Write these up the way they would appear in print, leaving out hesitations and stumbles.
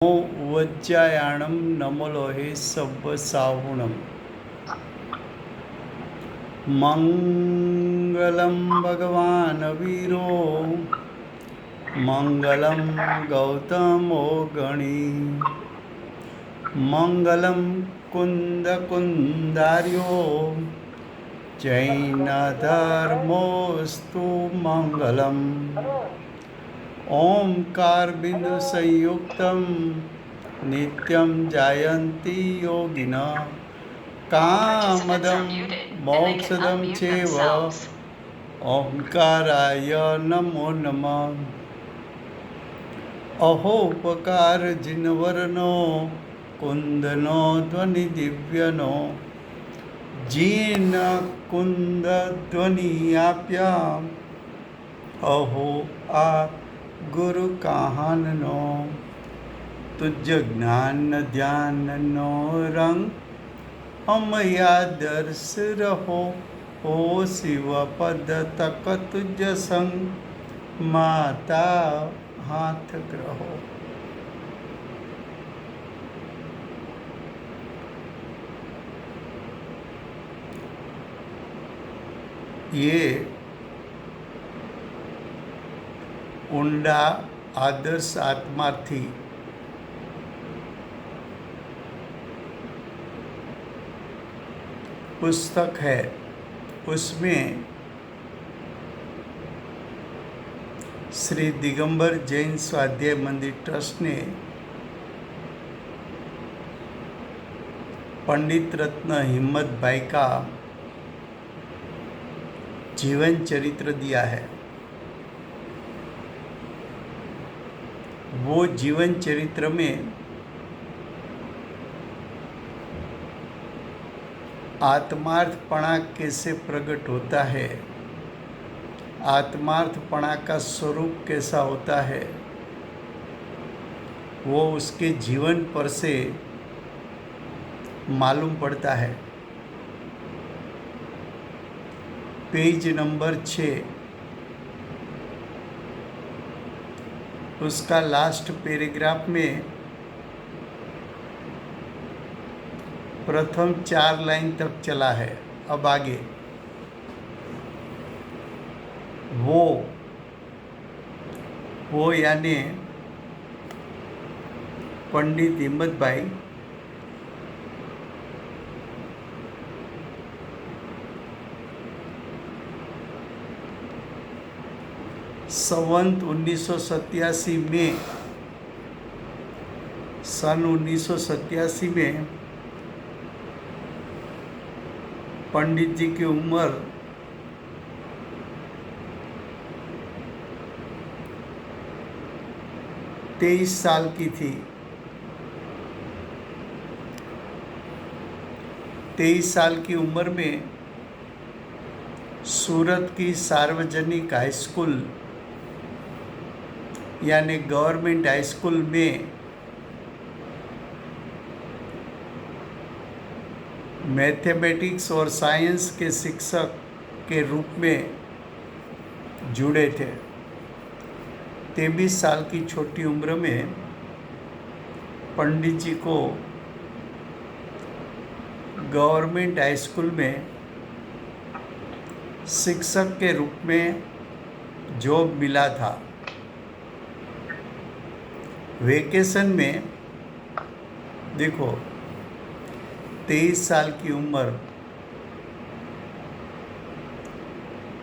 नमो वज्रायाणं नमो लोहे सव्वसाहुणं मङ्गलं भगवान् वीरो मङ्गलं गौतमो गणी मङ्गलं कुन्दकुन्दार्यो जैनधर्मोऽस्तु मङ्गलम् ओंकारबिन्दुसंयुक्तं नित्यं जायन्ति योगिनः कामदं मोक्षदं चैव ओंकाराय नमो नमः। अहोपकारजिनवर्णो कुन्दनो ध्वनिदिव्यनो जीन कुन्दध्वनियाप्याम् अहो आ गुरु कहाननो तुझ ज्ञान ध्यान नो रंग हमया दर्श रहो हो शिव पद तक तुझ संग माता हाथ ग्रहो। ये ઊંડા आदर्श आत्मा थी पुस्तक है। उसमें श्री दिगंबर जैन स्वाध्याय मंदिर ट्रस्ट ने पंडित रत्न हिम्मत भाई का जीवन चरित्र दिया है। वो जीवन चरित्र में आत्मार्थपणा कैसे प्रकट होता है, आत्मार्थपणा का स्वरूप कैसा होता है, वो उसके जीवन पर से मालूम पड़ता है। पेज नंबर 6 उसका लास्ट पैराग्राफ में प्रथम 4 लाइन तक चला है। अब आगे वो यानी पंडित हिम्मत भाई संवत 1987 में सन 1987 में पंडित जी की उम्र 23 साल की थी। 23 साल की उम्र में सूरत की सार्वजनिक हाई स्कूल यानी गवर्नमेंट हाई स्कूल में मैथमेटिक्स और साइंस के शिक्षक के रूप में जुड़े थे। 23 साल की छोटी उम्र में पंडित जी को गवर्नमेंट हाई स्कूल में शिक्षक के रूप में जॉब मिला था। वेकेशन में देखो 23 साल की उम्र,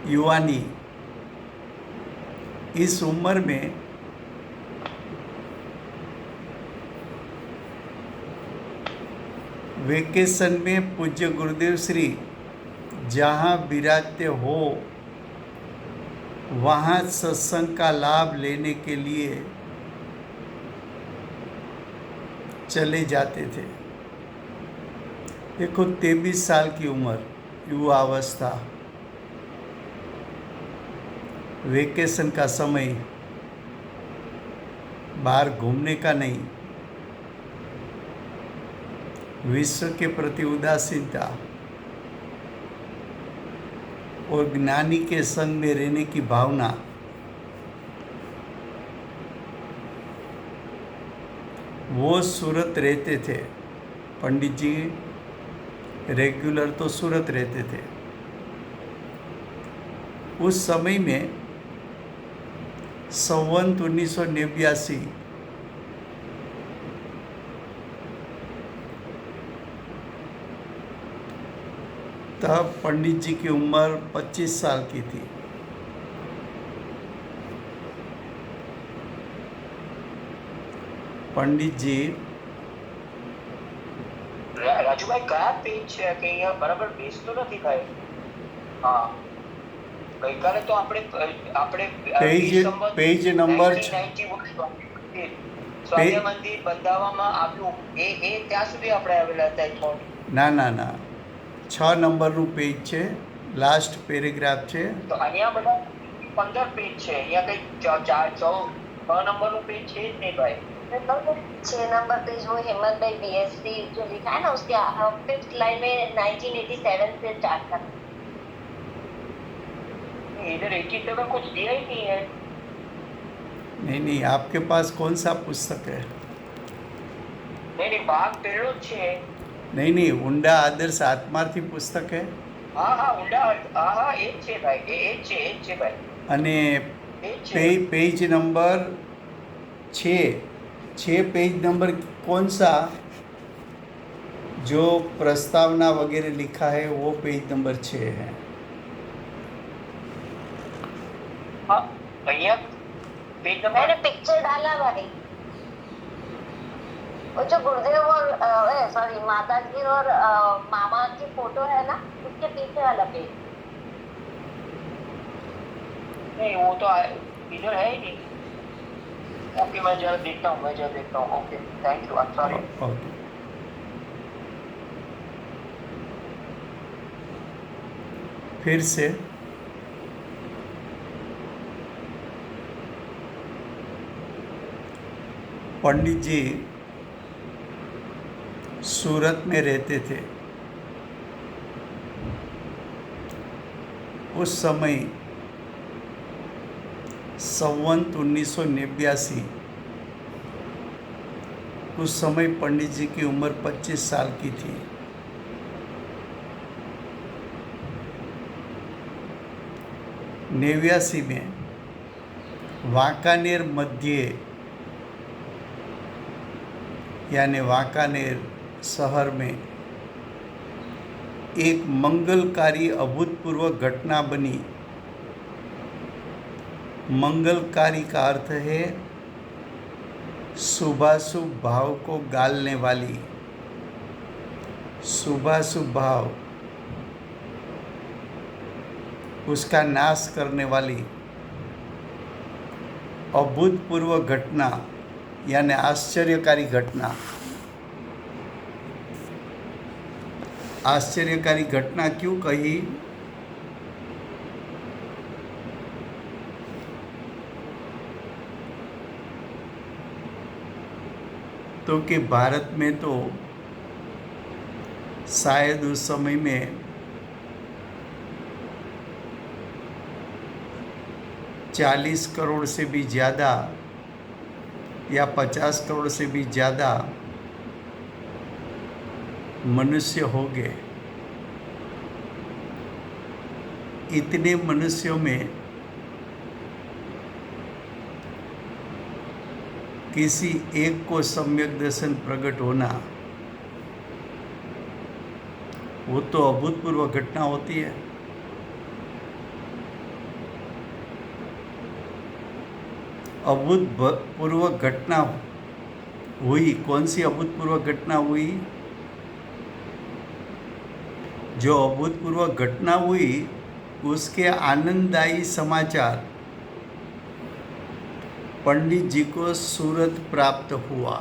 युवानी, इस उम्र में वेकेशन में पूज्य गुरुदेव श्री जहाँ विराजते हो वहाँ सत्संग का लाभ लेने के लिए चले जाते थे। देखो 23 साल की उम्र, युवा अवस्था, वेकेशन का समय, बाहर घूमने का नहीं, विश्व के प्रति उदासीनता और ज्ञानी के संग में रहने की भावना, वो सूरत रहते थे। पंडित जी रेगुलर तो सूरत रहते थे। उस समय में संवत 1989 तब पंडित जी की उम्र 25 साल की थी। पंडित जी રાજુભાઈ કયા પેજ છે કે અહીંયા બરાબર બેસતો નથી ભાઈ? હા, ગઈકાલે તો આપણે પેજ નંબર સ્વામ્ય મંદિર બંધાવવામાં આવ્યું એ ત્યાં સુધી આપણે આવેલા હતા. ના ના ના 6 નંબરનું પેજ છે, લાસ્ટ પેરેગ્રાફ છે. તો અહીંયા બધા 15 पेज છે, અહીંયા કઈ 6 નંબરનું पेज છે જ નહીં भाई. 6 नंबर पेज वो हिम्मत भाई BSc जो लिखा है ना उसके 5th लाइन में 1987 से स्टार्ट कर. इधर 87 कुछ दिया ही नहीं है. नहीं, आपके पास कौन सा पुस्तक है? नहीं, भाग पहलो જ છે. नहीं, ઊંડા આદર્શ આત્માર્થી પુસ્તક है. હા ઊંડા હા એ જ છે ભાઈ, એ જ છે ભાઈ. અને पेज नंबर 6 पेज नंबर कौन सा जो प्रस्तावना वगैरह लिखा है वो पेज नंबर 6 है. हाँ, भैया पेज नंबर मैंने पिक्चर डाला भाई, वो जो गुरुदेव और सॉरी माता जी और मामा की फोटो है ना, उसके पीछे वाला पेज. नहीं, वो तो इधर है ही नहीं. ओके, मैं जरा देखता हूँ. Okay, thank you. I am sorry. Okay, फिर से पंडित जी सूरत में रहते थे. उस समय संवत 1989, उस समय पंडित जी की उम्र 25 साल की थी. नेव्यासी में वांकानेर मध्य यानी वांकानेर शहर में एक मंगलकारी अभूतपूर्व घटना बनी. मंगलकारी का अर्थ है शुभाशुभ भाव को गालने वाली, शुभाशुभ भाव उसका नाश करने वाली अभूतपूर्व घटना यानी आश्चर्यकारी घटना. आश्चर्यकारी घटना क्यों कही? तो कि भारत में तो शायद उस समय में 40 करोड़ से भी ज़्यादा या 50 करोड़ से भी ज़्यादा मनुष्य हो गए. इतने मनुष्यों में किसी एक को सम्यक दर्शन प्रकट होना, वो तो अभूतपूर्व घटना होती है. अभूतपूर्व घटना हुई. कौन सी अभूतपूर्व घटना हुई? जो अभूतपूर्व घटना हुई उसके आनंददायी समाचार पंडित जी को सूरत प्राप्त हुआ.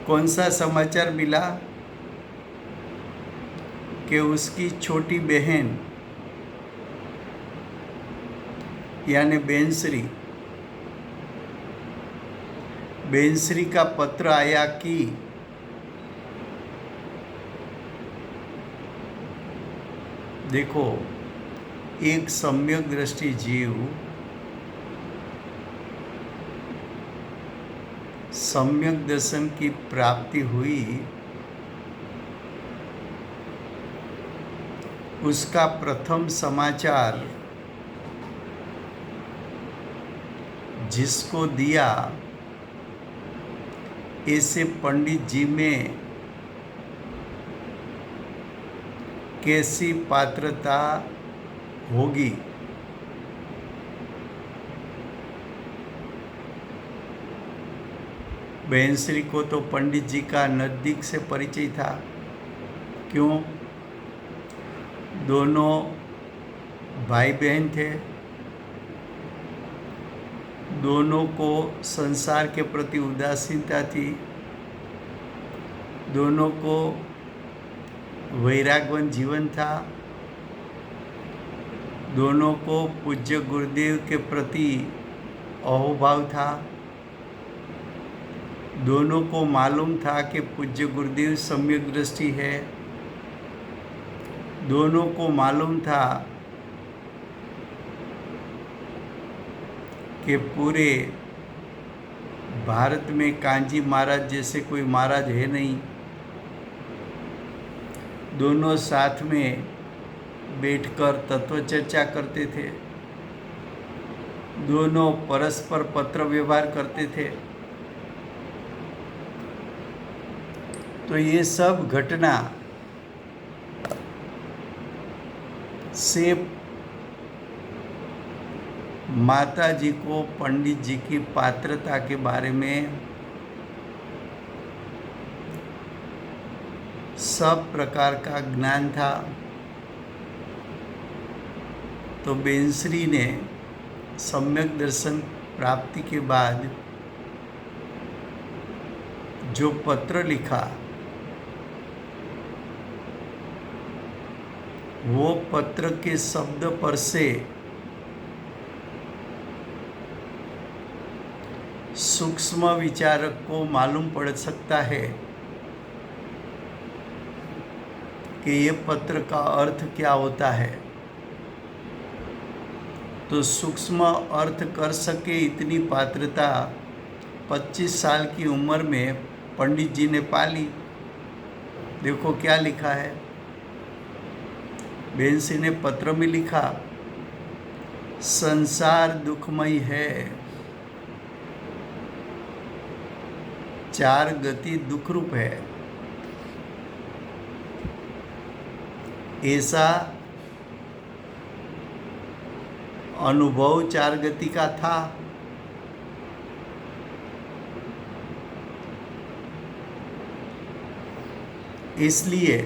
कौन सा समाचार मिला? कि उसकी छोटी बहन यानी बेनश्री का पत्र आया कि देखो एक सम्यक दृष्टि जीव सम्यक दर्शन की प्राप्ति हुई, उसका प्रथम समाचार जिसको दिया, ऐसे पंडित जी में कैसी पात्रता होगी। बहन श्री को तो पंडित जी का नज़दीक से परिचय था। क्यों? दोनों भाई बहन थे, दोनों को संसार के प्रति उदासीनता थी, दोनों को वैरागवन जीवन था, दोनों को पूज्य गुरुदेव के प्रति अहोभाव था, दोनों को मालूम था कि पूज्य गुरुदेव सम्यक दृष्टि है, दोनों को मालूम था कि पूरे भारत में कांजी महाराज जैसे कोई महाराज है नहीं। दोनों साथ में बैठकर तत्व चर्चा करते थे, दोनों परस्पर पत्र व्यवहार करते थे। तो ये सब घटना से माता जी को पंडित जी की पात्रता के बारे में सब प्रकार का ज्ञान था। तो बेंसरी ने सम्यक दर्शन प्राप्ति के बाद जो पत्र लिखा, वो पत्र के शब्द पर से सूक्ष्म विचारक को मालूम पड़ सकता है कि ये पत्र का अर्थ क्या होता है। तो सूक्ष्म अर्थ कर सके इतनी पात्रता 25 साल की उम्र में पंडित जी ने पाली। देखो क्या लिखा है। बेंसी ने पत्र में लिखा, संसार दुखमय है, चार गति दुख रूप है। ऐसा अनुभव चार गति का था। इसलिए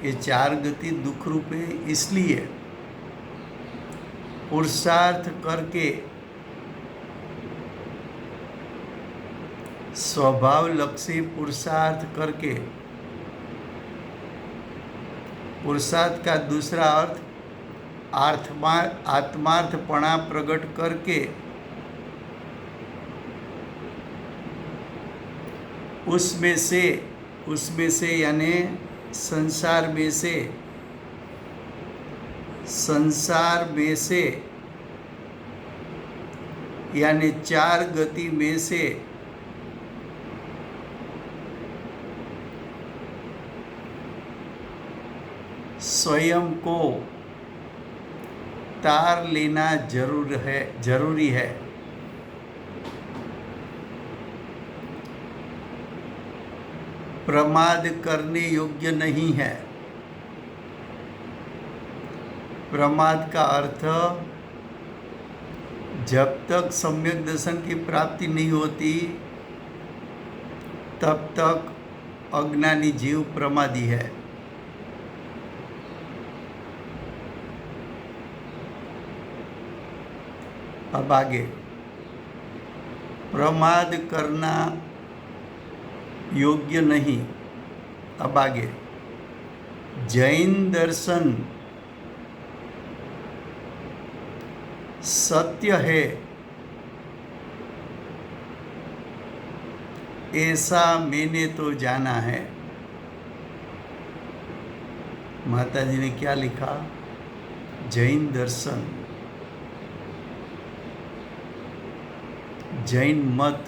ये चार गति दुख रूप है, इसलिए पुरुषार्थ करके स्वभाव लक्ष्य पुरुषार्थ करके, पुरुषार्थ का दूसरा अर्थ आत्मार्थपणा प्रकट करके उसमें से यानी संसार में से यानी चार गति में से स्वयं को तार लेना जरूरी है। प्रमाद करने योग्य नहीं है। प्रमाद का अर्थ जब तक सम्यक दर्शन की प्राप्ति नहीं होती तब तक अज्ञानी जीव प्रमादी है। अब आगे, प्रमाद करना योग्य नहीं। अब आगे, जैन दर्शन सत्य है ऐसा मैंने तो जाना है। माता जी ने क्या लिखा? जैन दर्शन, जैन मत,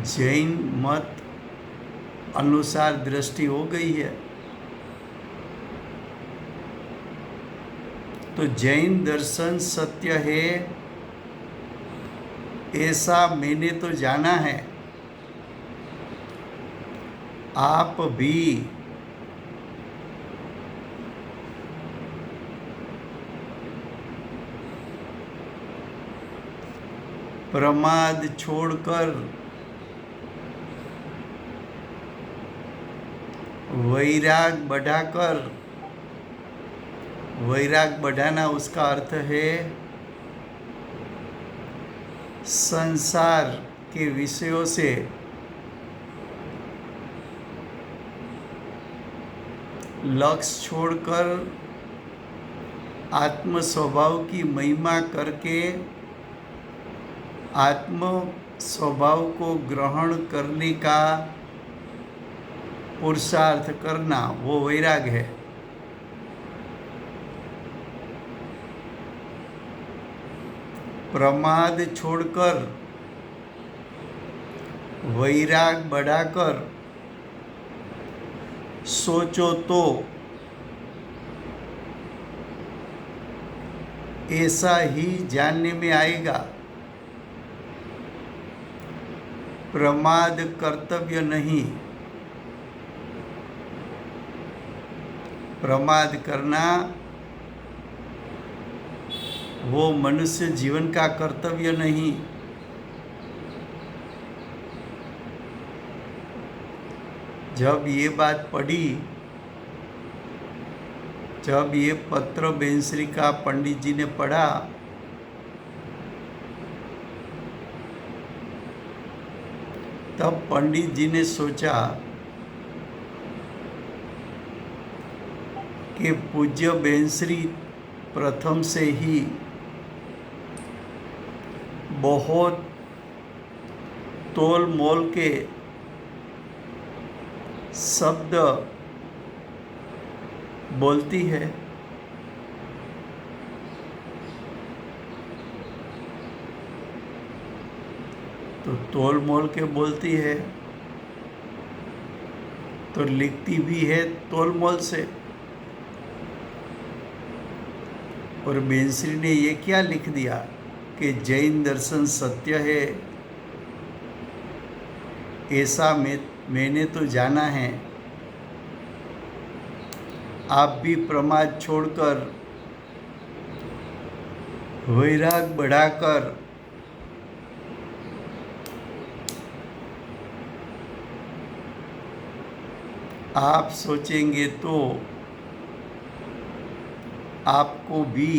जैन मत अनुसार दृष्टि हो गई है। तो जैन दर्शन सत्य है ऐसा मैंने तो जाना है। आप भी प्रमाद छोड़कर वैराग बढ़ाकर, वैराग बढ़ाना उसका अर्थ है संसार के विषयों से लक्ष्य छोड़कर आत्म स्वभाव की महिमा करके आत्म स्वभाव को ग्रहण करने का पुरुषार्थ करना, वो वैराग है। प्रमाद छोड़कर वैराग बढ़ाकर सोचो तो ऐसा ही जानने में आएगा। प्रमाद कर्तव्य नहीं, प्रमाद करना वो मनुष्य जीवन का कर्तव्य नहीं। जब ये बात पढ़ी, जब ये पत्र बेंसरी का पंडित जी ने पढ़ा, तब पंडित जी ने सोचा कि पूज्य बेंसरी प्रथम से ही बहुत तोल मोल के शब्द बोलती है। तो तोल मोल के बोलती है तो लिखती भी है तोल मोल से। और बेंसरी ने ये क्या लिख दिया कि जैन दर्शन सत्य है ऐसा मैंने तो जाना है। आप भी प्रमाद छोड़कर वैराग बढ़ाकर आप सोचेंगे तो आपको भी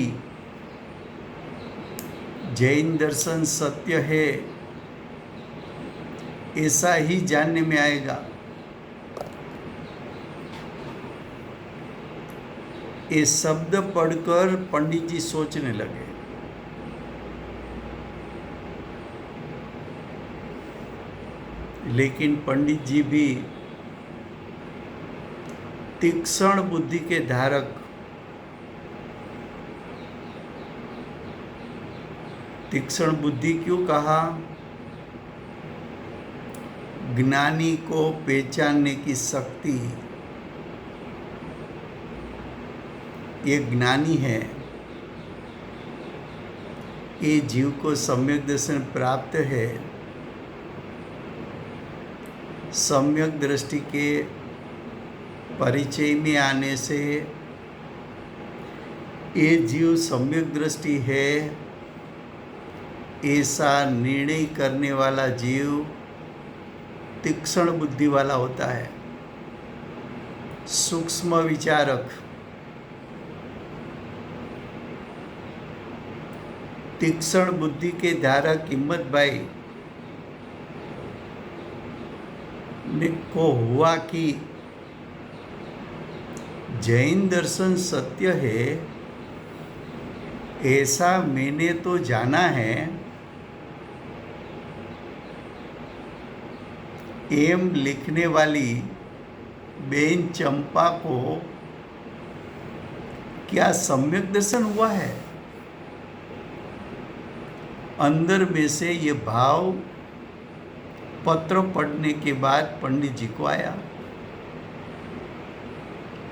जैन दर्शन सत्य है ऐसा ही जानने में आएगा। ये शब्द पढ़कर पंडित जी सोचने लगे। लेकिन पंडित जी भी तीक्ष्ण बुद्धि के धारक, तीक्ष्ण बुद्धि क्यों कहा? ज्ञानी को पहचानने की शक्ति, ये ज्ञानी है, ये जीव को सम्यक दर्शन प्राप्त है। सम्यक दृष्टि के परिचय में आने से ये जीव सम्यक दृष्टि है ऐसा निर्णय करने वाला जीव तीक्ष्ण बुद्धि वाला होता है, सूक्ष्म विचारक। तीक्ष्ण बुद्धि के धारक हिम्मत भाई को हुआ कि जैन दर्शन सत्य है ऐसा मैंने तो जाना है। एम लिखने वाली बेन चंपा को क्या सम्यक दर्शन हुआ है? अंदर में से ये भाव पत्र पढ़ने के बाद पंडित जी को आया।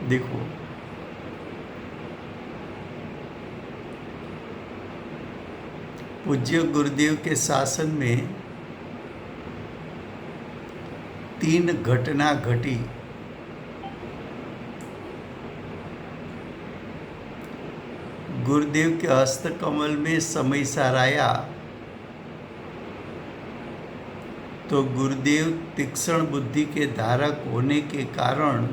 देखो, पूज्य गुरुदेव के शासन में 3 घटना घटी। गुरुदेव के हस्तकमल में समय सार आया तो गुरुदेव तीक्ष्ण बुद्धि के धारक होने के कारण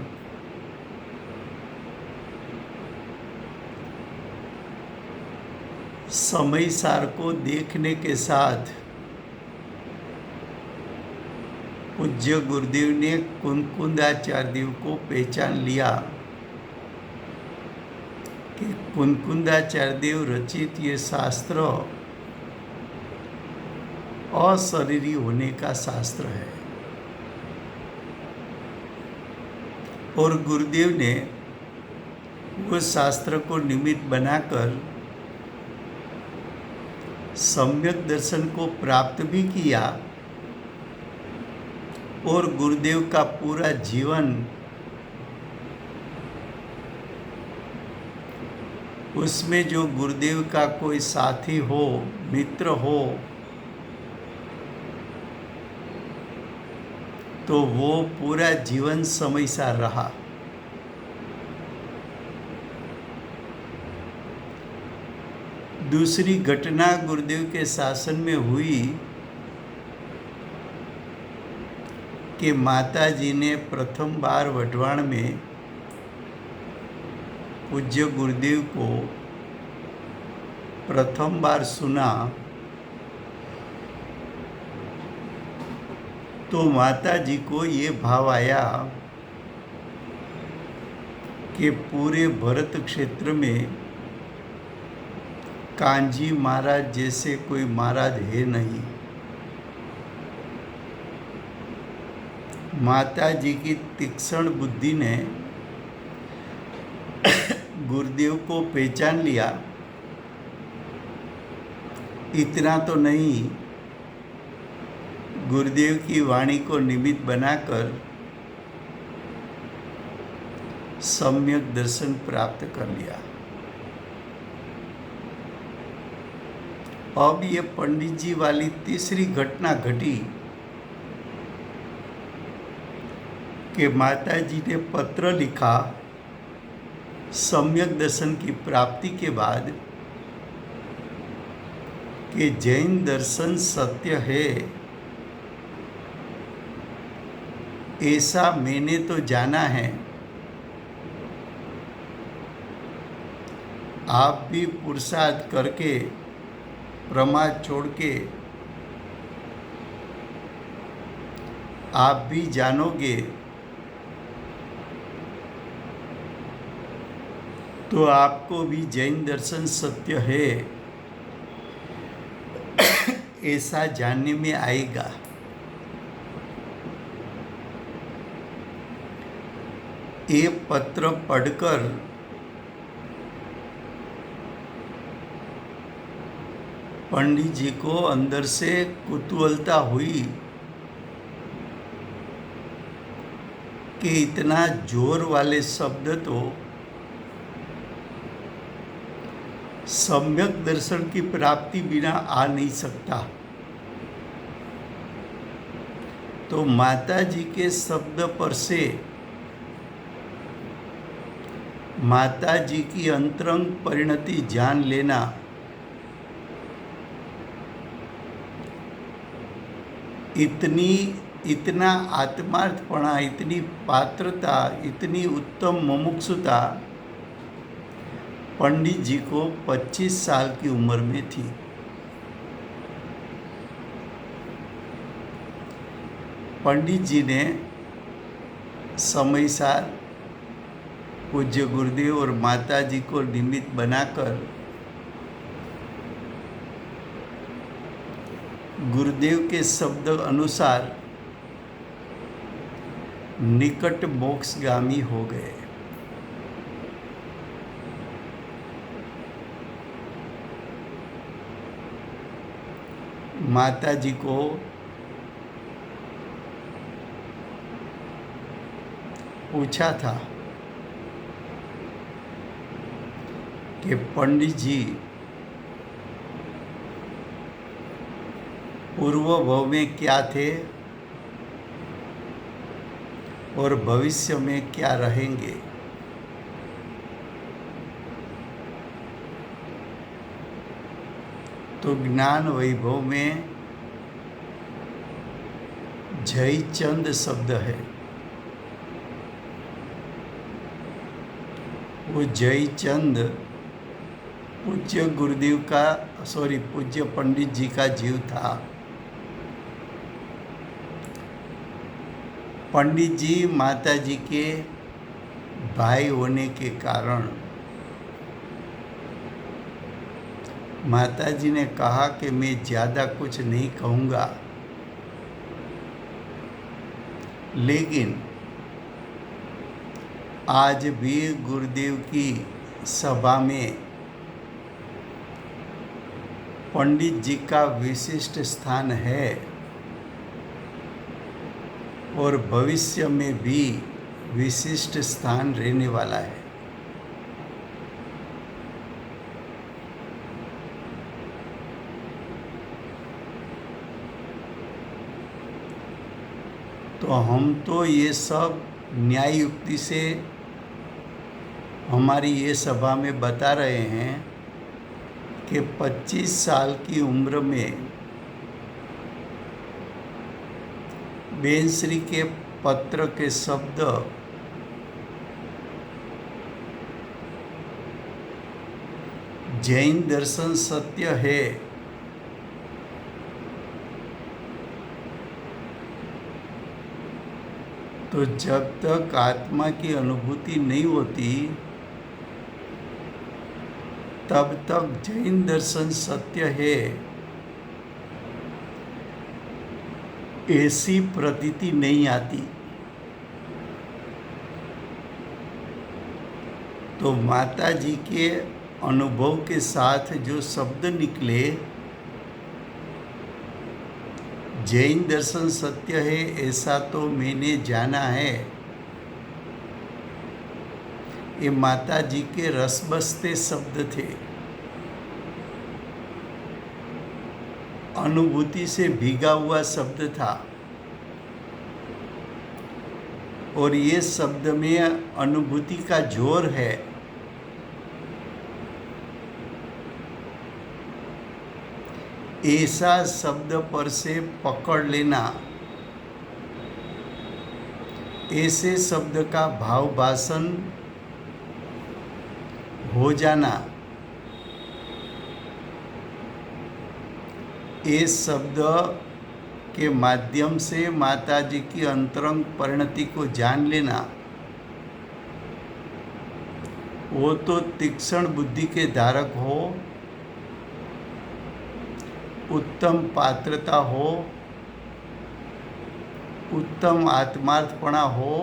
समय सार को देखने के साथ पूज्य गुरुदेव ने कुंकुंदाचार्य देव को पहचान लिया कि कुंकुंदाचार्य देव रचित ये शास्त्र अशरीरी होने का शास्त्र है। और गुरुदेव ने उस शास्त्र को निमित्त बनाकर सम्यक दर्शन को प्राप्त भी किया और गुरुदेव का पूरा जीवन उसमें जो गुरुदेव का कोई साथी हो, मित्र हो, तो वो पूरा जीवन समय सार रहा। दूसरी घटना गुरुदेव के शासन में हुई कि माता जी ने प्रथम बार वटवाण में पूज्य गुरुदेव को प्रथम बार सुना तो माता जी को ये भाव आया कि पूरे भरत क्षेत्र में कांजी महाराज जैसे कोई महाराज है नहीं। माता जी की तीक्ष्ण बुद्धि ने गुरुदेव को पहचान लिया। इतना तो नहीं, गुरुदेव की वाणी को निमित्त बनाकर सम्यक दर्शन प्राप्त कर लिया। अब ये पंडित जी वाली तीसरी घटना घटी कि माता जी ने पत्र लिखा सम्यक दर्शन की प्राप्ति के बाद कि जैन दर्शन सत्य है, ऐसा मैंने तो जाना है। आप भी पुरुषार्थ करके प्रमाद छोड़ के आप भी जानोगे तो आपको भी जैन दर्शन सत्य है ऐसा जानने में आएगा। ये पत्र पढ़कर पंडित जी को अंदर से कुतूहलता हुई कि इतना जोर वाले शब्द तो सम्यक दर्शन की प्राप्ति बिना आ नहीं सकता। तो माता जी के शब्द पर से माता जी की अंतरंग परिणति जान लेना इतना आत्मार्थपणा, इतनी पात्रता, इतनी उत्तम मुमुक्षुता पंडित जी को 25 साल की उम्र में थी। पंडित जी ने समय सार पूज्य गुरुदेव और माता जी को निमित्त बनाकर गुरुदेव के शब्द अनुसार निकट मोक्षगामी हो गए। माता जी को पूछा था कि पंडित जी पूर्व भव में क्या थे और भविष्य में क्या रहेंगे। तो ज्ञान वैभव में जयचंद शब्द है। वो जयचंद पूज्य गुरुदेव का पूज्य पंडित जी का जीव था। पंडित जी माता जी के भाई होने के कारण माता जी ने कहा कि मैं ज़्यादा कुछ नहीं कहूँगा, लेकिन आज भी गुरुदेव की सभा में पंडित जी का विशिष्ट स्थान है और भविष्य में भी विशिष्ट स्थान रहने वाला है। तो हम तो ये सब न्याय युक्ति से हमारी ये सभा में बता रहे हैं कि 25 साल की उम्र में बेनश्री के पत्र के शब्द जैन दर्शन सत्य है, तो जब तक आत्मा की अनुभूति नहीं होती तब तक जैन दर्शन सत्य है ऐसी प्रतीति नहीं आती। तो माता जी के अनुभव के साथ जो शब्द निकले जैन दर्शन सत्य है ऐसा तो मैंने जाना है, ये माता जी के रस बसते शब्द थे, अनुभूति से भीगा हुआ शब्द था। और ये शब्द में अनुभूति का जोर है। ऐसा शब्द पर से पकड़ लेना, ऐसे शब्द का भाव भाषण हो जाना, इस शब्द के माध्यम से माता जी की अंतरंग परिणति को जान लेना, वो तो तीक्ष्ण बुद्धि के धारक हो, उत्तम पात्रता हो, उत्तम आत्मार्थपणा हो,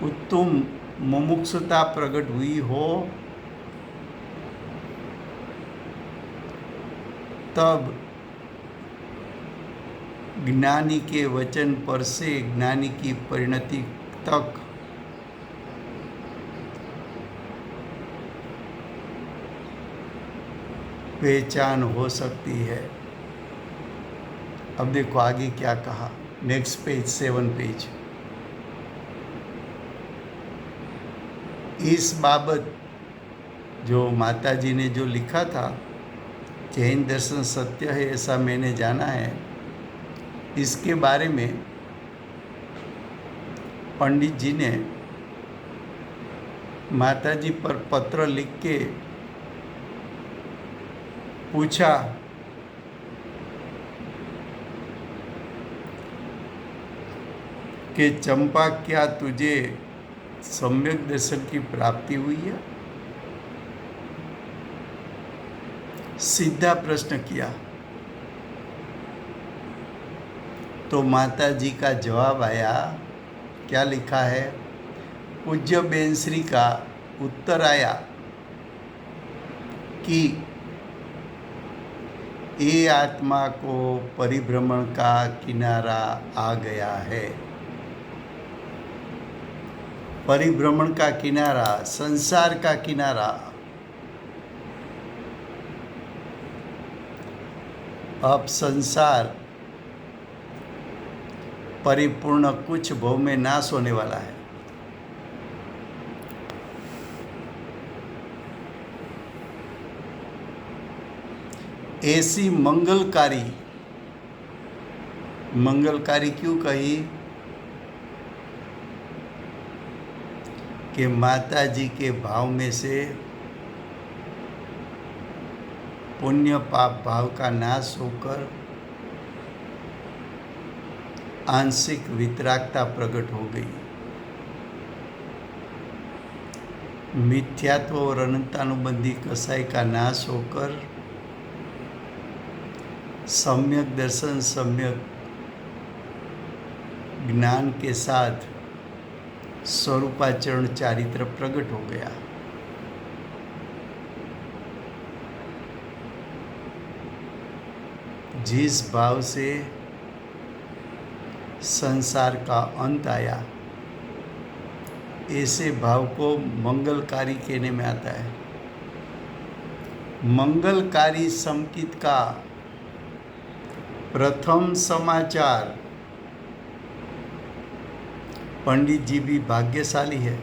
उत्तम मुमुक्षुता प्रकट हुई हो, तब ज्ञानी के वचन पर से ज्ञानी की परिणति तक पहचान हो सकती है। अब देखो आगे क्या कहा, नेक्स्ट पेज 7 पेज। इस बाबत जो माता जी ने जो लिखा था जैन दर्शन सत्य है ऐसा मैंने जाना है, इसके बारे में पंडित जी ने माता जी पर पत्र लिख के पूछा कि चंपा क्या तुझे सम्यक दर्शन की प्राप्ति हुई है? सीधा प्रश्न किया। तो माता जी का जवाब आया, क्या लिखा है? पूज्य बेनश्री का उत्तर आया कि ये आत्मा को परिभ्रमण का किनारा आ गया है। परिभ्रमण का किनारा, संसार का किनारा। अब संसार परिपूर्ण कुछ भव में नाश होने वाला है। ऐसी मंगलकारी क्यों कही कि माता जी के भाव में से पुण्य पाप भाव का नाश होकर आंशिक वितरागता प्रकट हो गई। मिथ्यात्व और अनंतानुबंधी कसाई का नाश होकर सम्यक दर्शन, सम्यक ज्ञान के साथ स्वरूपाचरण चारित्र प्रकट हो गया। जिस भाव से संसार का अंत आया, ऐसे भाव को मंगलकारी कहने में आता है। मंगलकारी संकेत का प्रथम समाचार, पंडित जी भी भाग्यशाली है।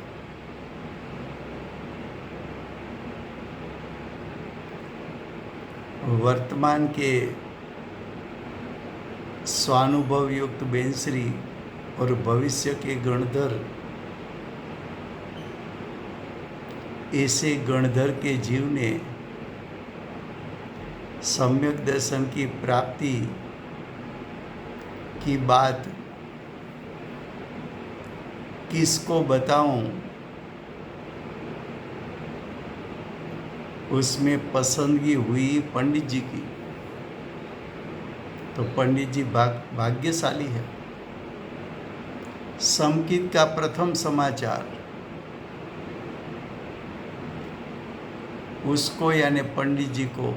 वर्तमान के स्वानुभव युक्त बेंसरी और भविष्य के गणधर, ऐसे गणधर के जीव ने सम्यक दर्शन की प्राप्ति की बात किसको बताऊं, उसमें पसंदगी हुई पंडित जी की। तो पंडित जी भाग्यशाली है। संकेत का प्रथम समाचार उसको यानी पंडित जी को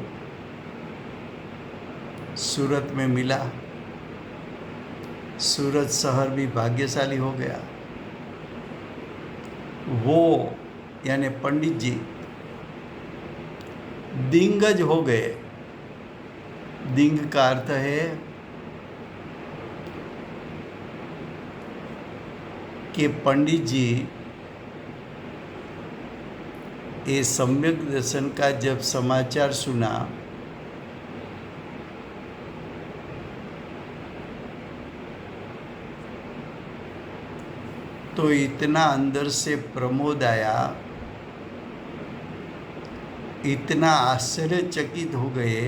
सूरत में मिला। सूरत शहर भी भाग्यशाली हो गया। वो यानी पंडित जी दिग्गज हो गए। दिंग का अर्थ है कि पंडित जी ये सम्यक दर्शन का जब समाचार सुना तो इतना अंदर से प्रमोद आया, इतना आश्चर्यचकित हो गए,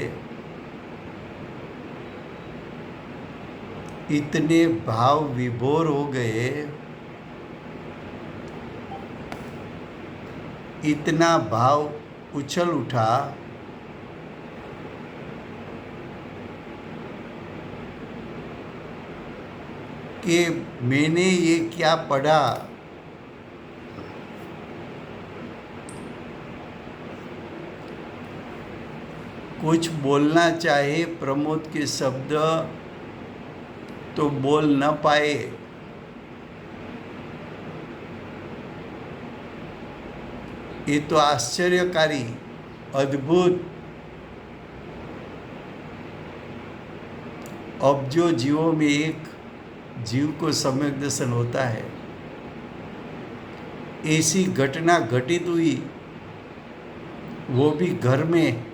इतने भाव विभोर हो गए, इतना भाव उछल उठा कि मैंने ये क्या पढ़ा। कुछ बोलना चाहे प्रमोद के शब्द तो बोल न पाए। ये तो आश्चर्यकारी, अद्भुत। अब जो जीवों में एक जीव को सम्यक दर्शन होता है, ऐसी घटना घटित हुई, वो भी घर में।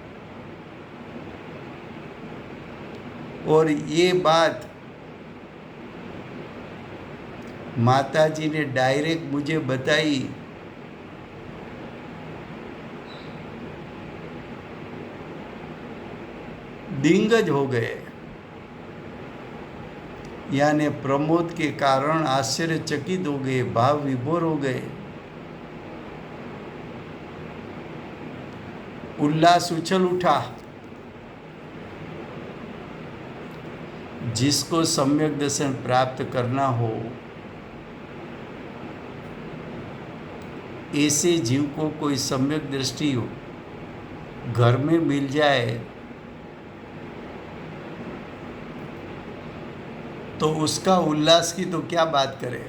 और ये बात माता जी ने डायरेक्ट मुझे बताई। दिग्गज हो गए, यानी प्रमोद के कारण आश्चर्यचकित हो गए, भाव विभोर हो गए, उल्लास उछल उठा। जिसको सम्यक दर्शन प्राप्त करना हो, ऐसे जीव को कोई सम्यक दृष्टि हो घर में मिल जाए तो उसका उल्लास की तो क्या बात करें।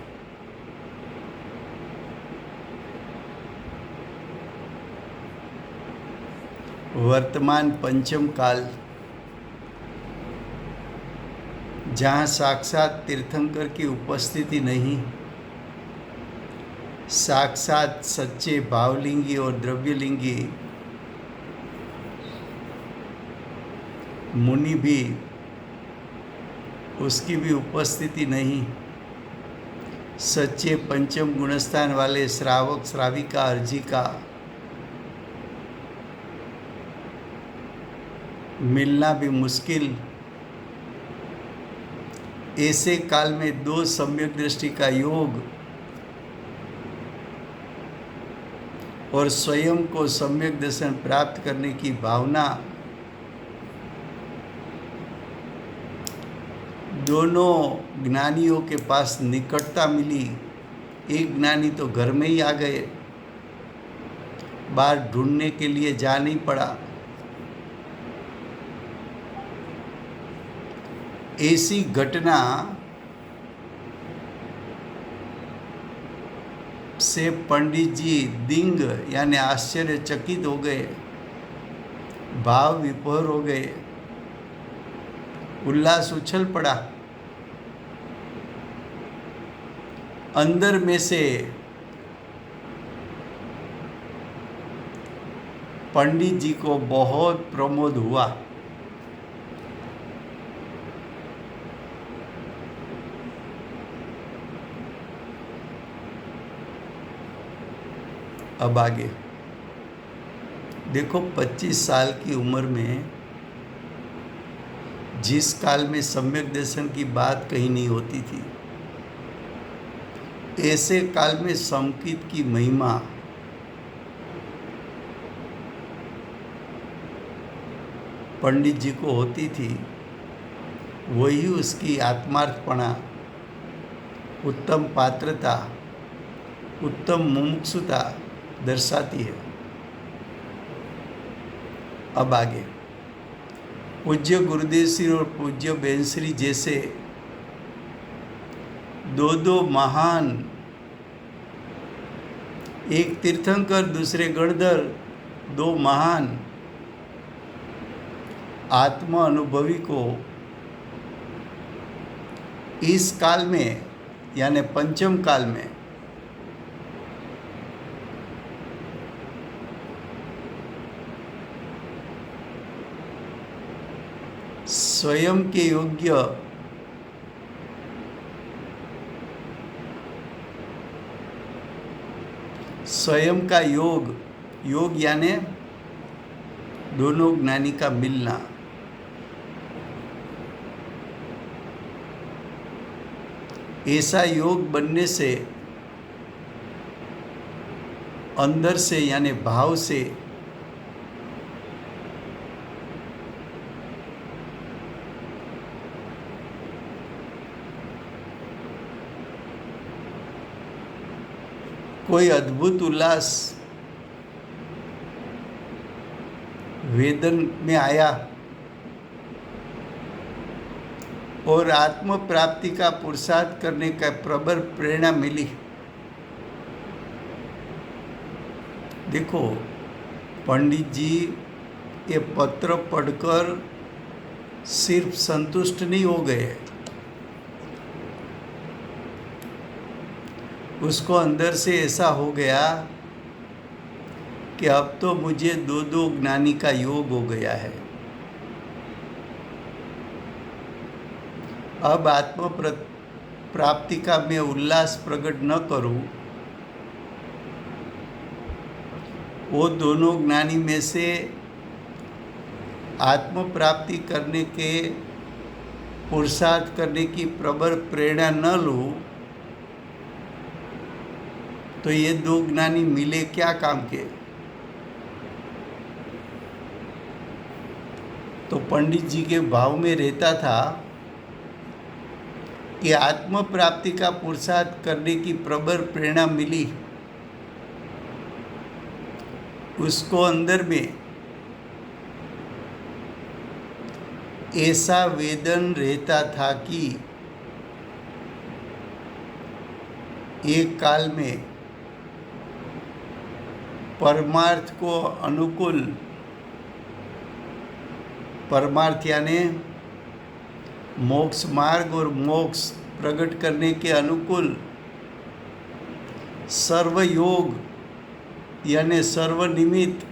वर्तमान पंचम काल, जहाँ साक्षात तीर्थंकर की उपस्थिति नहीं, साक्षात सच्चे भावलिंगी और द्रव्यलिंगी मुनि भी, उसकी भी उपस्थिति नहीं, सच्चे पंचम गुणस्थान वाले श्रावक श्राविका अर्जिका मिलना भी मुश्किल। ऐसे काल में दो सम्यक दृष्टि का योग और स्वयं को सम्यक दर्शन प्राप्त करने की भावना, दोनों ज्ञानियों के पास निकटता मिली। एक ज्ञानी तो घर में ही आ गए, बाहर ढूंढने के लिए जा नहीं पड़ा। ऐसी घटना से पंडित जी दिंग यानी आश्चर्यचकित हो गए, भाव विभोर हो गए, उल्लास उछल पड़ा। अंदर में से पंडित जी को बहुत प्रमोद हुआ। अब आगे देखो, 25 साल की उम्र में जिस काल में सम्यक दर्शन की बात कहीं नहीं होती थी, ऐसे काल में संकित की महिमा पंडित जी को होती थी। वही उसकी आत्मार्थपणा, उत्तम पात्रता, उत्तम मुमुक्षुता दर्शाती है। अब आगे, पूज्य गुरुदेव श्री और पूज्य बेन श्री जैसे दो महान, एक तीर्थंकर दूसरे गणधर, दो महान आत्मा अनुभवी को इस काल में यानी पंचम काल में स्वयं के योग्य स्वयं का योग यानी दोनों ज्ञानी का मिलना, ऐसा योग बनने से अंदर से यानी भाव से कोई अद्भुत उल्लास वेदन में आया और आत्म प्राप्ति का पुरुषार्थ करने का प्रबल प्रेरणा मिली। देखो, पंडित जी ये पत्र पढ़कर सिर्फ संतुष्ट नहीं हो गए, उसको अंदर से ऐसा हो गया कि अब तो मुझे दो ज्ञानी का योग हो गया है। अब आत्म प्राप्ति का मैं उल्लास प्रकट न करूं, वो दोनों ज्ञानी में से आत्म प्राप्ति करने के पुरुषार्थ करने की प्रबल प्रेरणा न लूं, तो ये दो ज्ञानी मिले क्या काम के। तो पंडित जी के भाव में रहता था कि आत्म प्राप्ति का पुरुषार्थ करने की प्रबल प्रेरणा मिली, उसको अंदर में ऐसा वेदन रहता था कि एक काल में परमार्थ को अनुकूल, परमार्थ यानी मोक्ष मार्ग और मोक्ष प्रकट करने के अनुकूल सर्वयोग यानी सर्वनिमित्त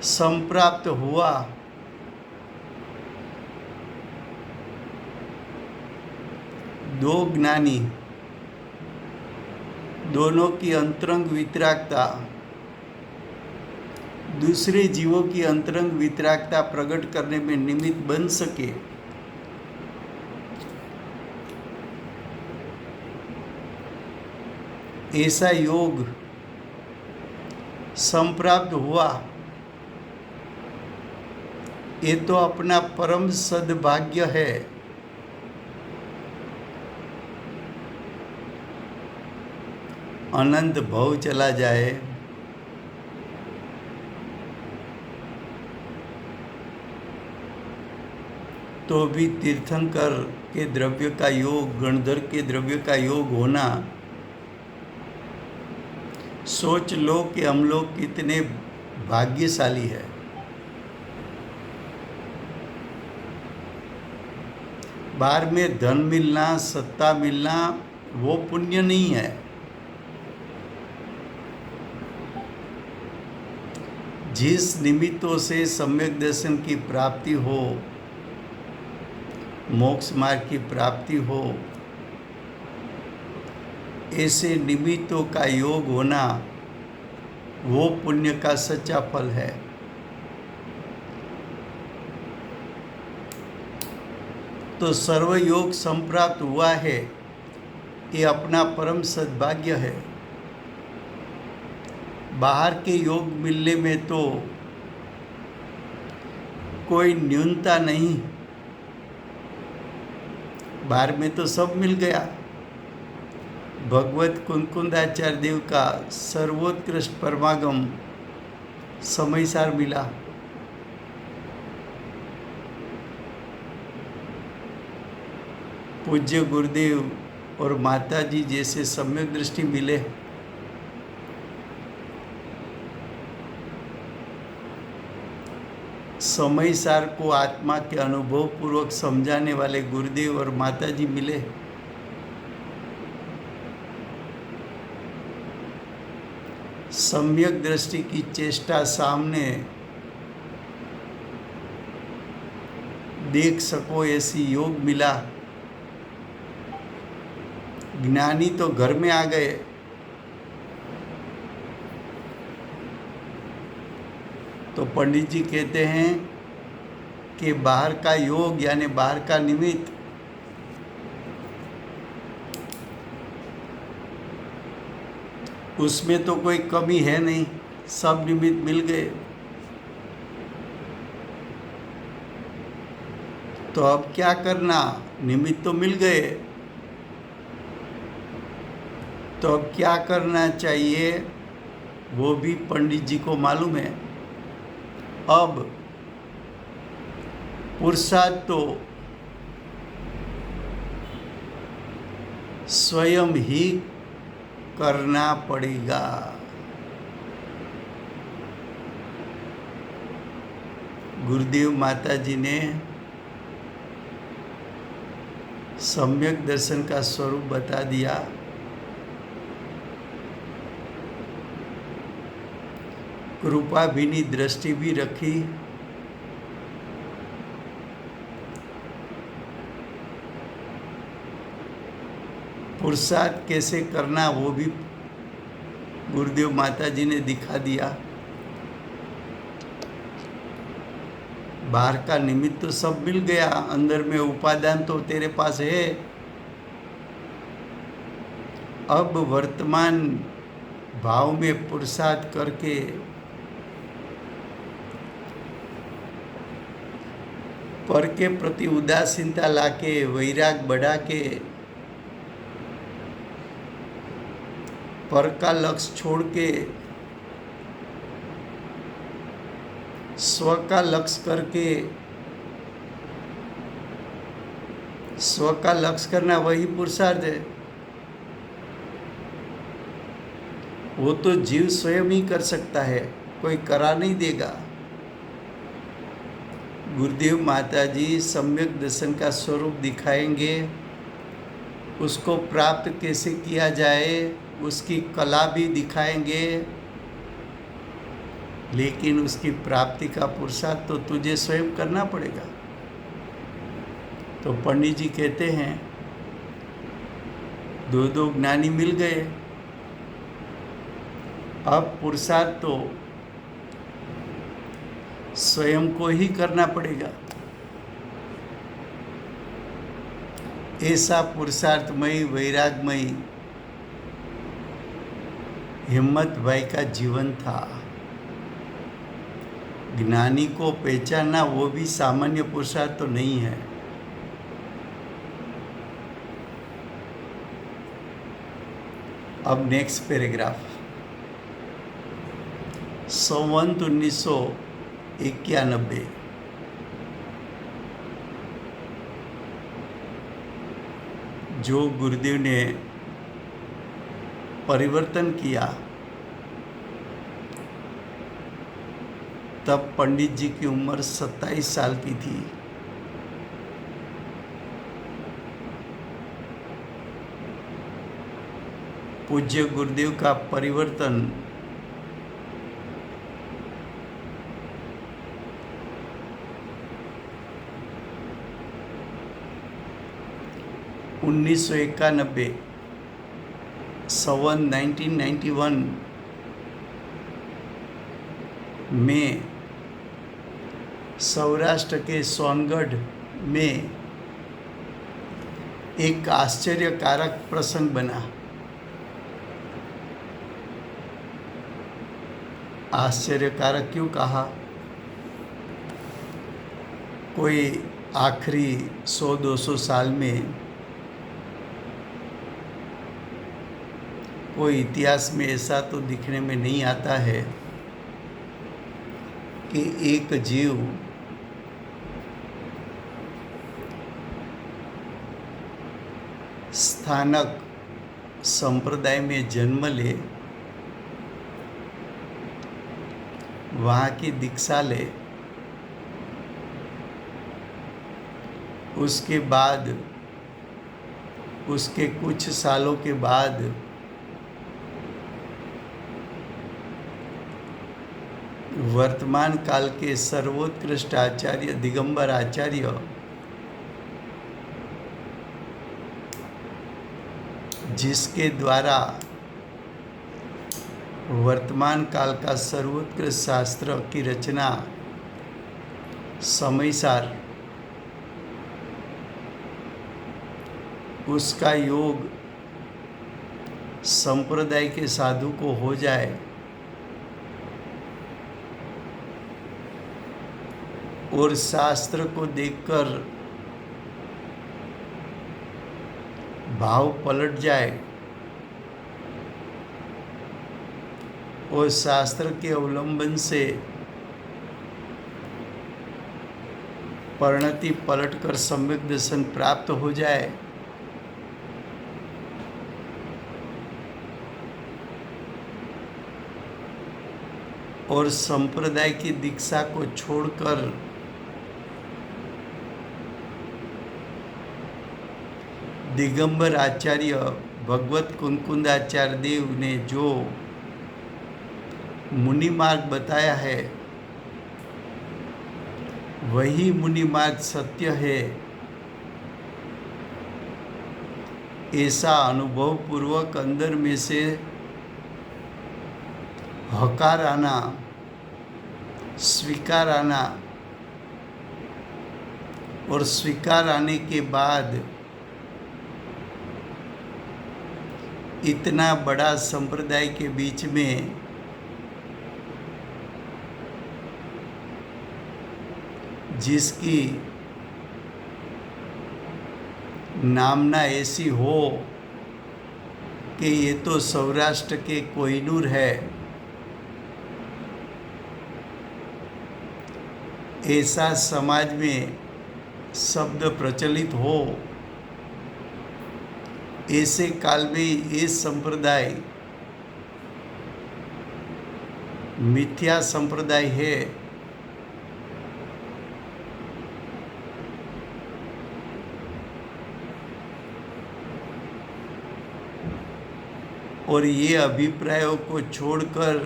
संप्राप्त हुआ। दो ज्ञानी, दोनों की अंतरंग वितरागता दूसरे जीवों की अंतरंग वितरागता प्रकट करने में निमित्त बन सके, ऐसा योग संप्राप्त हुआ। ये तो अपना परम सद्भाग्य है। अनंत भव चला जाए तो भी तीर्थंकर के द्रव्य का योग, गणधर के द्रव्य का योग होना, सोच लो कि हम लोग कितने भाग्यशाली है। बाहर में धन मिलना, सत्ता मिलना वो पुण्य नहीं है। जिस निमित्तों से सम्यक दर्शन की प्राप्ति हो, मोक्ष मार्ग की प्राप्ति हो, ऐसे निमित्तों का योग होना वो पुण्य का सच्चा फल है। तो सर्वयोग संप्राप्त हुआ है, ये अपना परम सद्भाग्य है। बाहर के योग मिलने में तो कोई न्यूनता नहीं, बाहर में तो सब मिल गया। भगवत कुंकुंदाचार्य देव का सर्वोत्कृष्ट परमागम समयसार मिला। पूज्य गुरुदेव और माता जी जैसे सम्यक दृष्टि मिले। समयसार को आत्मा के अनुभव पूर्वक समझाने वाले गुरुदेव और माता जी मिले। सम्यक दृष्टि की चेष्टा सामने देख सको ऐसी योग मिला। ज्ञानी तो घर में आ गए, तो पंडित जी कहते हैं कि बाहर का योग यानी बाहर का निमित्त उसमें तो कोई कमी है नहीं, सब निमित्त मिल गए। तो अब क्या करना, निमित्त तो मिल गए, तो अब क्या करना चाहिए वो भी पंडित जी को मालूम है। अब पुरुषार्थ तो स्वयं ही करना पड़ेगा। गुरुदेव माता जी ने सम्यक दर्शन का स्वरूप बता दिया। कृपाभिनी दृष्टि भी रखी। पुरुषार्थ कैसे करना वो भी गुरुदेव माता जी ने दिखा दिया। बाहर का निमित्त तो सब मिल गया, अंदर में उपादान तो तेरे पास है। अब वर्तमान भाव में पुरुषार्थ करके पर के प्रति उदासीनता लाके, वैराग बढ़ा के, पर का लक्ष्य छोड़ के स्व का लक्ष्य करके स्व का लक्ष्य करना वही पुरुषार्थ है। वो तो जीव स्वयं ही कर सकता है, कोई करा नहीं देगा। गुरुदेव माता जी सम्यक दर्शन का स्वरूप दिखाएंगे, उसको प्राप्त कैसे किया जाए उसकी कला भी दिखाएंगे, लेकिन उसकी प्राप्ति का पुरुषार्थ तो तुझे स्वयं करना पड़ेगा। तो पंडित जी कहते हैं दो ज्ञानी मिल गए, अब पुरुषार्थ तो स्वयं को ही करना पड़ेगा। ऐसा पुरुषार्थमयी वैरागमयी हिम्मत भाई का जीवन था। ज्ञानी को पहचानना वो भी सामान्य पुरुषार्थ तो नहीं है। अब नेक्स्ट पैराग्राफ, संवत 1991 जो गुरुदेव ने परिवर्तन किया, तब पंडित जी की उम्र 27 साल की थी। पूज्य गुरुदेव का परिवर्तन उन्नीस सौ 1991 में सौराष्ट्र के सोनगढ़ में एक आश्चर्यकारक प्रसंग बना। आश्चर्यकारक क्यों कहा? कोई आखिरी 100-200 साल में कोई इतिहास में ऐसा तो दिखने में नहीं आता है कि एक जीव स्थानक संप्रदाय में जन्म ले, वहाँ की दीक्षा ले, उसके बाद उसके कुछ सालों के बाद वर्तमान काल के सर्वोत्कृष्ट आचार्य दिगंबर आचार्य जिसके द्वारा वर्तमान काल का सर्वोत्कृष्ट शास्त्र की रचना समयसार उसका योग संप्रदाय के साधु को हो जाए और शास्त्र को देखकर भाव पलट जाए और शास्त्र के अवलंबन से परिणति पलटकर सम्यक दर्शन प्राप्त हो जाए, और संप्रदाय की दीक्षा को छोड़कर दिगंबर आचार्य भगवत कुंकुंदाचार्य देव ने जो मुनि मार्ग बताया है वही मुनि मार्ग सत्य है, ऐसा अनुभव पूर्वक अंदर में से हकार आना, स्वीकार आना, और स्वीकार आने के बाद इतना बड़ा संप्रदाय के बीच में जिसकी नामना ऐसी हो कि ये तो सौराष्ट्र के कोहिनूर है, ऐसा समाज में शब्द प्रचलित हो ऐसे काल में ये संप्रदाय मिथ्या संप्रदाय है। और ये अभिप्रायों को छोड़कर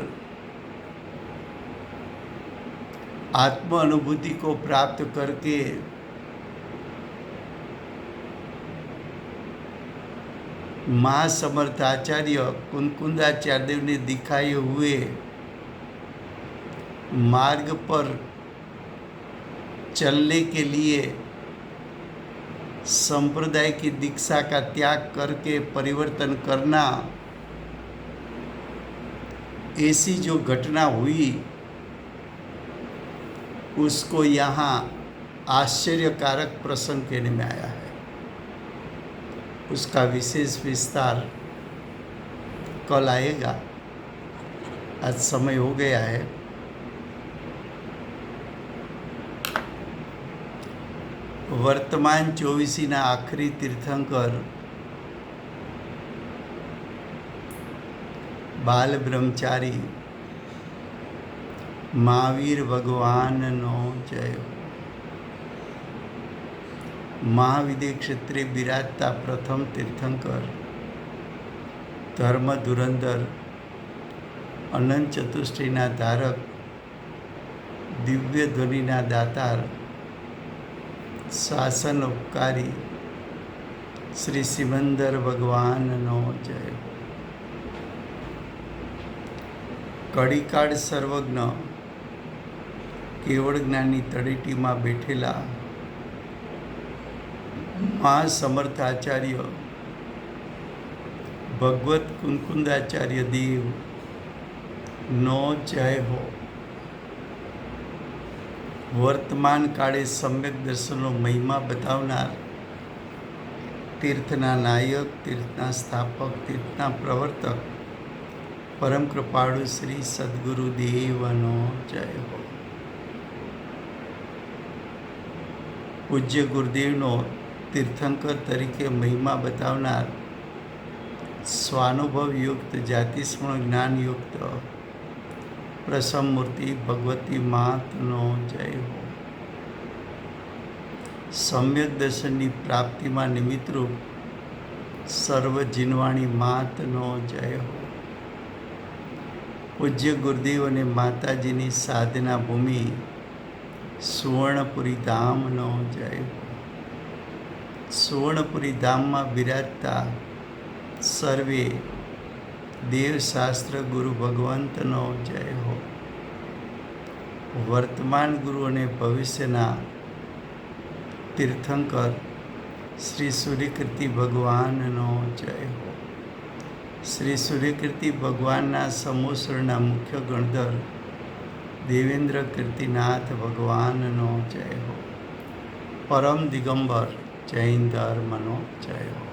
आत्म अनुभूति को प्राप्त करके महासमर्थ आचार्य कुनकुंदाचार्य देव ने दिखाए हुए मार्ग पर चलने के लिए संप्रदाय की दीक्षा का त्याग करके परिवर्तन करना, ऐसी जो घटना हुई उसको यहाँ आश्चर्यकारक प्रसंग कहने में आया है। उसका विशेष विस्तार कल आएगा, आज समय हो गया है। वर्तमान 24 आखरी तीर्थंकर बाल ब्रह्मचारी महावीर भगवाननो जय। महाविद्य क्षेत्रे बिराजता प्रथम तीर्थंकर धर्म धुरंधर अनंत चतुष्टयना धारक दिव्य ध्वनिना दातार शासन उपकारी श्री सिमंदर भगवाननो जय। कड़ीकाળ सर्वज्ञ केवળ જ્ઞાની તળેટીમાં બેઠેલા महासमर्थ आचार्य भगवत कुनकुंदाचार्य देव नो जय हो। वर्तमान काळे सम्यक दर्शनનો મહિમા बतावनार तीर्थना नायक, तीर्थना स्थापक, तीर्थना प्रवर्तक परम कृपाळु श्री सद्गुरुदेवनो जय हो। पूज्य गुरुदेवनो तीर्थंकर तरीके महिमा बतावनार स्वानुभव युक्त जातिस्मरण ज्ञान युक्त प्रसम मूर्ति भगवती मातनो जय हो। सम्यक दर्शननी प्राप्ति में निमित्तरूप सर्व जिनवाणी मातनो जय हो। पूज्य गुरुदेव ने माताजीनी साधना भूमि सुवर्णपुरी धामनो जय हो। सुवर्णपुरी धाम में बिराजता सर्वे देवशास्त्र गुरु भगवंतनो जय हो। वर्तमान गुरु ने भविष्यना तीर्थंकर श्री सूर्यकीर्ति भगवाननो जय हो। श्री सूर्यकीर्ति भगवानना समूसरना मुख्य गणधर देवेंद्र कीर्तिनाथ भगवाननो जय हो। परम दिगंबर जैन धर्मनो जय हो।